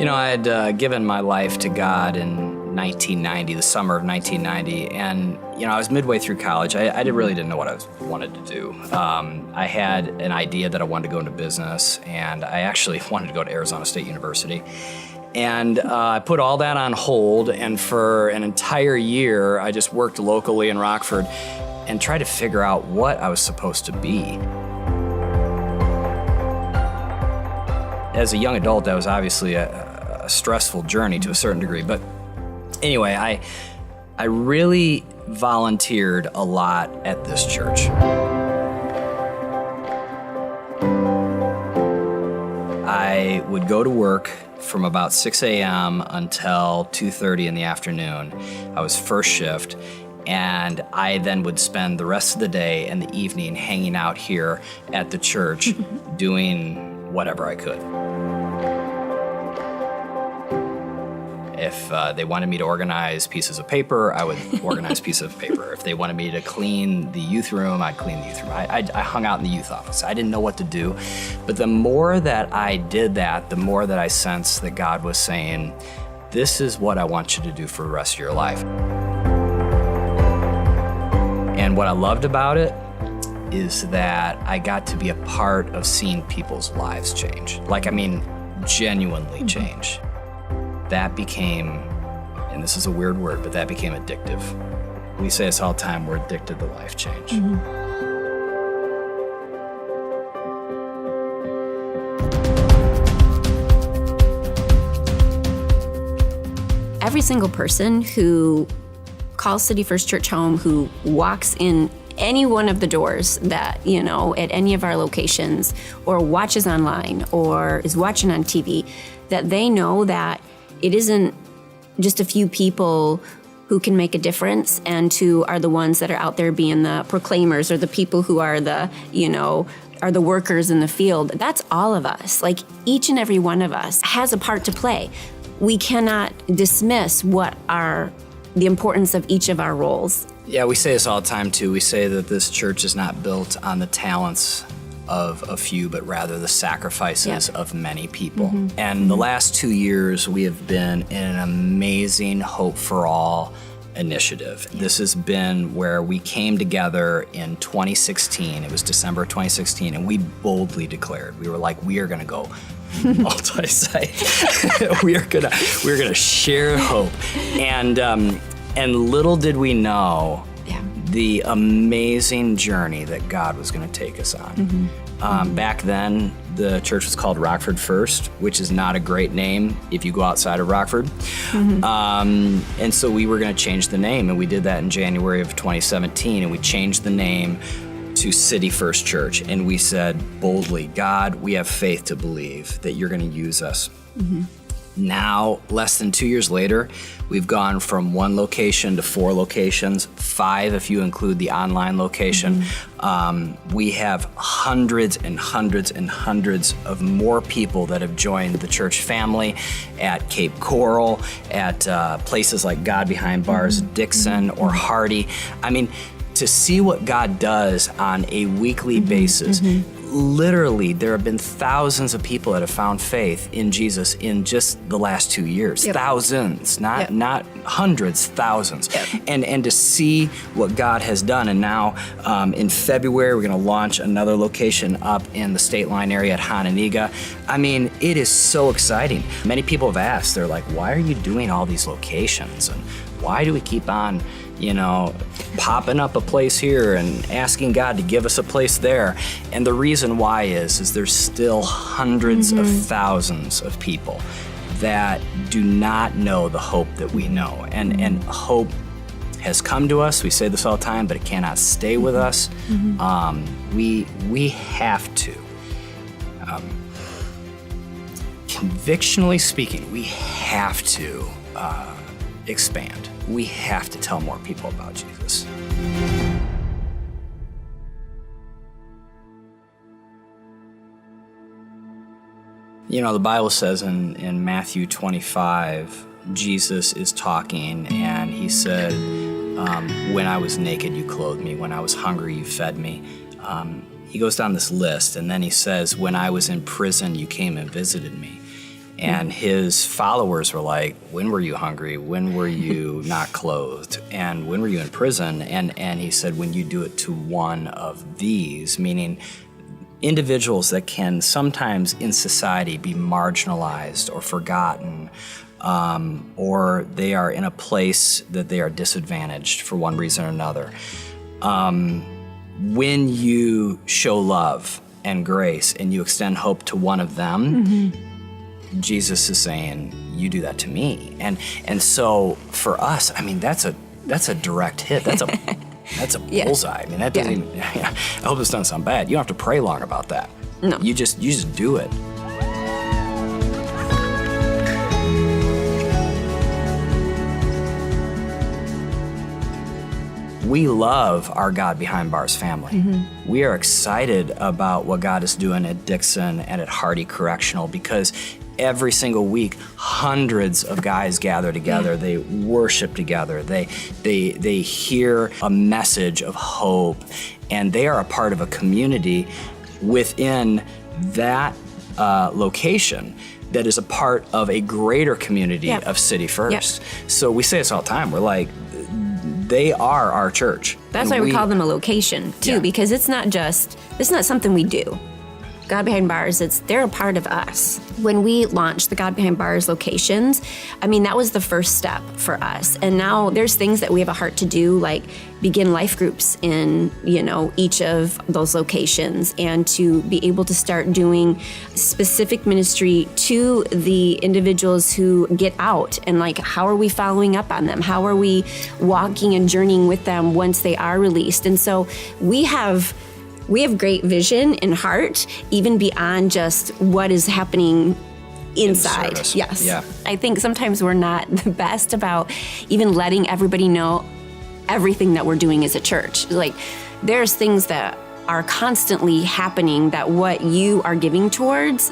I had given my life to God in 1990, the summer of 1990, and, I was midway through college. I really didn't know what I wanted to do. I had an idea that I wanted to go into business, and I actually wanted to go to Arizona State University. And I put all that on hold, and for an entire year, I just worked locally in Rockford and tried to figure out what I was supposed to be. As a young adult, that was obviously a stressful journey to a certain degree. But anyway, I really volunteered a lot at this church. I would go to work from about 6 a.m. until 2:30 in the afternoon. I was first shift, and I then would spend the rest of the day and the evening hanging out here at the church doing whatever I could. If they wanted me to organize pieces of paper, I would organize pieces of paper. If they wanted me to clean the youth room, I'd clean the youth room. I hung out in the youth office. I didn't know what to do. But the more that I did that, the more that I sensed that God was saying, this is what I want you to do for the rest of your life. And what I loved about it is that I got to be a part of seeing people's lives change. Genuinely change. That became, and this is a weird word, but that became addictive. We say this all the time, we're addicted to life change. Every single person who calls City First Church home, who walks in any one of the doors that, at any of our locations, or watches online, or is watching on TV, that they know that it isn't just a few people who can make a difference and who are the ones that are out there being the proclaimers or the people who are the, are the workers in the field. That's all of us. Each and every one of us has a part to play. We cannot dismiss the importance of each of our roles. Yeah, we say this all the time too. We say that this church is not built on the talents of a few, but rather the sacrifices of many people. And the last 2 years, we have been in an amazing Hope for All initiative. This has been where we came together in 2016. It was December 2016, and we boldly declared, we were like, we are going to go multi-site. we are gonna share hope. And little did we know the amazing journey that God was going to take us on. Back then, the church was called Rockford First, which is not a great name if you go outside of Rockford. And so we were going to change the name, and we did that in January of 2017, and we changed the name to City First Church. And we said boldly, God, we have faith to believe that you're going to use us. Now, less than 2 years later, we've gone from 1 location to 4 locations, 5 if you include the online location. We have hundreds and hundreds and hundreds of more people that have joined the church family at Cape Coral, at places like God Behind Bars, Dixon, or Hardy. To see what God does on a weekly basis, literally, there have been thousands of people that have found faith in Jesus in just the last 2 years. Thousands, not hundreds, thousands. And to see what God has done. And now in February, we're going to launch another location up in the State Line area at Hononegah. It is so exciting. Many people have asked, they're like, why are you doing all these locations? And why do we keep on popping up a place here and asking God to give us a place there? And the reason why is there's still hundreds of thousands of people that do not know the hope that we know. And hope has come to us. We say this all the time, but it cannot stay with us. We have to, convictionally speaking, we have to expand. We have to tell more people about Jesus. The Bible says in Matthew 25, Jesus is talking, and he said, when I was naked, you clothed me. When I was hungry, you fed me. He goes down this list, and then he says, when I was in prison, you came and visited me. And his followers were like, when were you hungry? When were you not clothed? And when were you in prison? And he said, when you do it to one of these, meaning individuals that can sometimes in society be marginalized or forgotten, or they are in a place that they are disadvantaged for one reason or another. When you show love and grace and you extend hope to one of them, Jesus is saying, you do that to me. And so for us, I mean, that's a direct hit. That's a bullseye. I mean, that doesn't even, I hope this doesn't sound bad. You don't have to pray long about that. No. You just do it. We love our God Behind Bars family. We are excited about what God is doing at Dixon and at Hardy Correctional, because every single week, hundreds of guys gather together. They worship together. They hear a message of hope, and they are a part of a community within that location that is a part of a greater community of City First. So we say this all the time. We're like, they are our church. That's why we call them a location too, because it's not something we do. God Behind Bars, they're a part of us. When we launched the God Behind Bars locations, I mean, that was the first step for us. And now there's things that we have a heart to do, like begin life groups in, each of those locations, and to be able to start doing specific ministry to the individuals who get out, and like, how are we following up on them? How are we walking and journeying with them once they are released? And so we have great vision and heart, even beyond just what is happening inside. Yes. Yeah. I think sometimes we're not the best about even letting everybody know everything that we're doing as a church. Like, there's things that are constantly happening that what you are giving towards,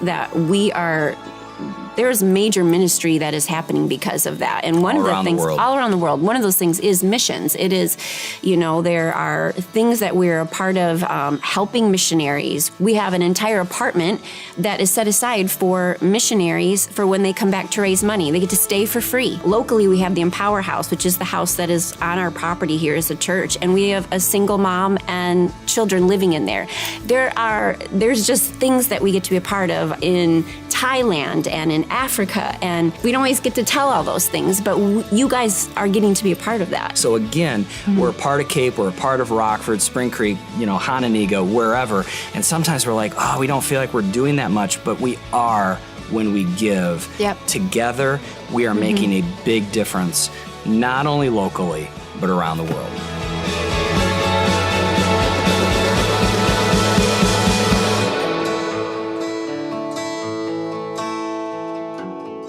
there's major ministry that is happening because of that. And one of the things all around the world, one of those things is missions. It is, there are things that we're a part of, helping missionaries. We have an entire apartment that is set aside for missionaries for when they come back to raise money. They get to stay for free. Locally, we have the Empower House, which is the house that is on our property here as a church. And we have a single mom and children living in there. There's just things that we get to be a part of in Thailand and in Africa, and we don't always get to tell all those things, but you guys are getting to be a part of that. So again, we're a part of Cape, we're a part of Rockford, Spring Creek, Hononegah, wherever, and sometimes we're like, we don't feel like we're doing that much, but we are when we give. Together, we are making a big difference, not only locally, but around the world.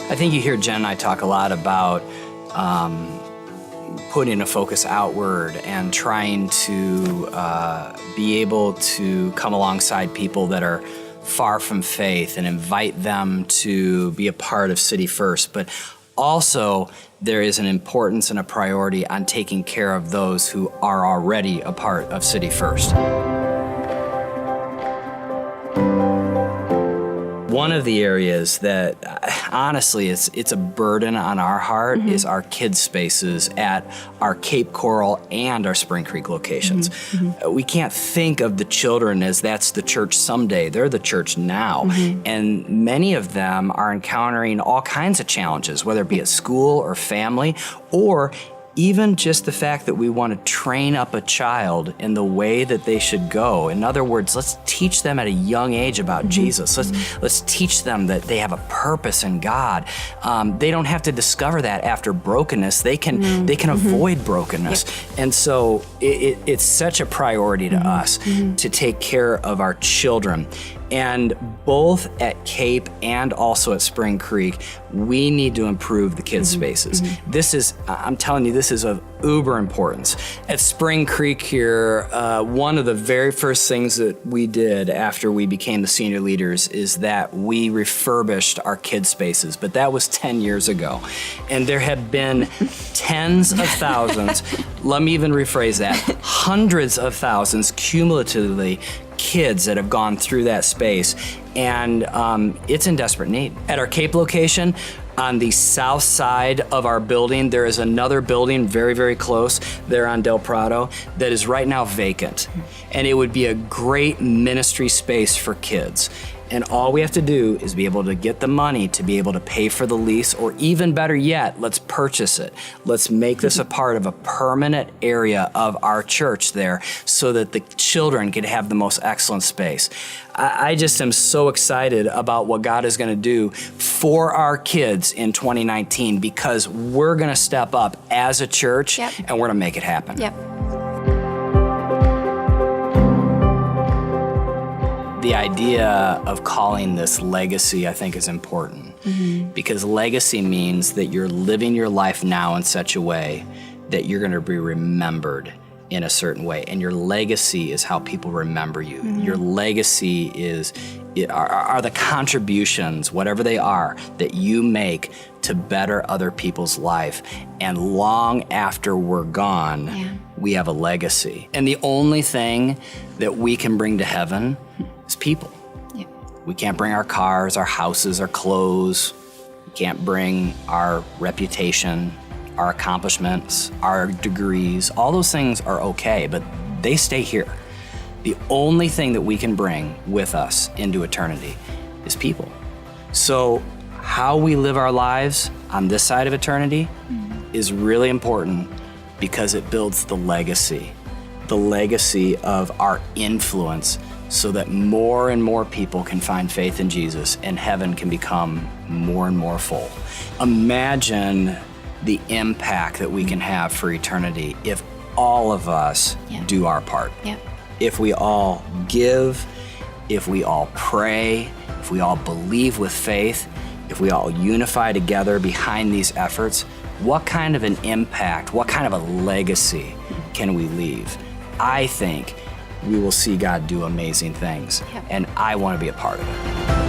I think you hear Jen and I talk a lot about putting a focus outward and trying to be able to come alongside people that are far from faith and invite them to be a part of City First. But also, there is an importance and a priority on taking care of those who are already a part of City First. One of the areas that, honestly, it's a burden on our heart is our kids' spaces at our Cape Coral and our Spring Creek locations. We can't think of the children as that's the church someday. They're the church now. And many of them are encountering all kinds of challenges, whether it be at school or family, or even just the fact that we want to train up a child in the way that they should go. In other words, let's teach them at a young age about Jesus. Let's teach them that they have a purpose in God. They don't have to discover that after brokenness. They can avoid brokenness. And so it's such a priority to us to take care of our children. And both at Cape and also at Spring Creek, we need to improve the kids' spaces. This is, I'm telling you, this is of uber importance. At Spring Creek here, one of the very first things that we did after we became the senior leaders is that we refurbished our kids' spaces, but that was 10 years ago. And there have been tens of thousands, let me even rephrase that, hundreds of thousands cumulatively kids that have gone through that space, and it's in desperate need. At our Cape location, on the south side of our building, there is another building very, very close there on Del Prado that is right now vacant. And it would be a great ministry space for kids. And all we have to do is be able to get the money to be able to pay for the lease, or even better yet, let's purchase it. Let's make this a part of a permanent area of our church there so that the children could have the most excellent space. I just am so excited about what God is going to do for our kids in 2019, because we're going to step up as a church, and we're going to make it happen. Yep. The idea of calling this legacy, I think, is important, because legacy means that you're living your life now in such a way that you're going to be remembered in a certain way, and your legacy is how people remember you. Your legacy are the contributions, whatever they are, that you make to better other people's life. And long after we're gone, we have a legacy. And the only thing that we can bring to heaven is people. We can't bring our cars, our houses, our clothes. We can't bring our reputation, our accomplishments, our degrees. All those things are okay, but they stay here. The only thing that we can bring with us into eternity is people. So how we live our lives on this side of eternity is really important, because it builds the legacy of our influence, so that more and more people can find faith in Jesus and heaven can become more and more full. Imagine the impact that we can have for eternity if all of us do our part. If we all give, if we all pray, if we all believe with faith, if we all unify together behind these efforts, what kind of an impact, what kind of a legacy can we leave? I think we will see God do amazing things, and I want to be a part of it.